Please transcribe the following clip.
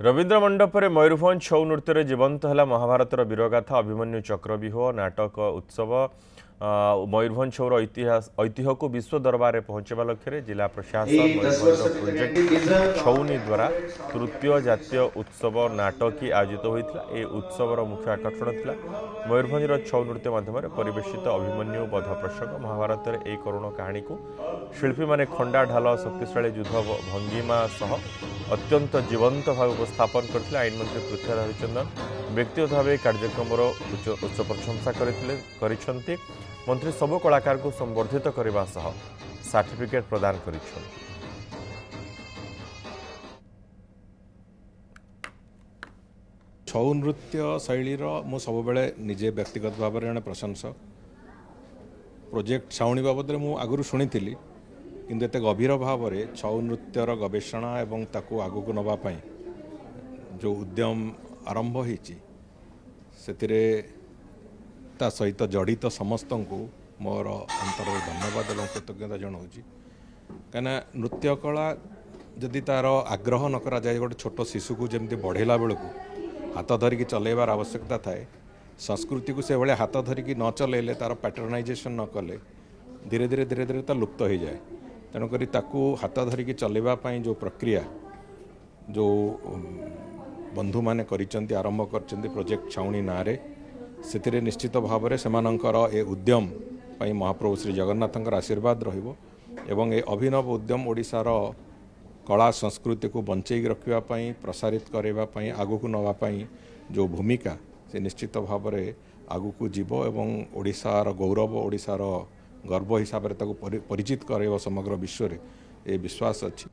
रवींद्र मंडपरे मयूरभंज छौ नृत्य जीवंत है महाभारतर वीरगाथा अभिमन्यु चक्रव्यूह नाटक उत्सव मयूरभंज छौर ऐतिह्य को विश्व दरबार में पहुंचा लक्ष्य जिला प्रशासन मयूरभंज प्रोजेक्ट छौनी द्वारा तृतीय जातीय उत्सव नाटकी आयोजित होता है। उत्सवर मुख्य आकर्षण था मयूरभंजर छौ नृत्य माध्यम परिवेशित अभिमन्यु बध प्रसंग महाभारत एक करुण कहानी को शिल्पी माने खंडा ढाल शक्तिशाली युद्ध भंगिमा सह अत्यंत जीवंत भाव उपस्थापन करते आईन मंत्री पृथ्वीराज हरिचंदन व्यक्तिगत भाव कार्यक्रम उच्च प्रशंसा कर मंत्री सबु कलाकार को संबर्धित करने सर्टिफिकेट प्रदान कर छौ नृत्य शैलीर मु सब बेले निजे व्यक्तिगत भाव में जड़े प्रशंसक प्रोजेक्ट छाउणी बाबद मु आगु शुणी किंतु एत गभीर भाव में छौ नृत्यर गवेषणा एवं ताकू आगू को नवापाई जो उद्यम आरंभ होती ता सहित जड़ित समस्त को मोर अंतर धन्यवाद और कृतज्ञता जनाऊँगी कहीं नृत्य कला जदि तार आग्रह न करा जाए गोटे छोट शिशु को जमी बढ़ेला बेलू हाथ धरिकी चलैबार आवश्यकता थाए संस्कृति को से भाई हाथ धरिकी न चलैले तार पैटर्नाइजेशन न कले धीरे धीरे धीरे धीरे ता लुप्त हो जाए तेणुक ताकू हाथ धरिकी चलैवाई जो प्रक्रिया जो बंधु मैंने आरंभ कर प्रोजेक्ट छाउणी ना से निश्चित भाव में सेमानंकर ए उद्यम पाई महाप्रभु श्री जगन्नाथंकर आशीर्वाद रहिबो एवं ए अभिनव उद्यम ओडिशार कला संस्कृति को बंचई रखापी प्रसारित करने आगू को नवापाई जो भूमिका से निश्चित भाव में आगू को जीव एवं ओडिशार गौरव ओडिशार गर्व हिसाब से परिचित कर समग्र विश्व में ये विश्वास अच्छी।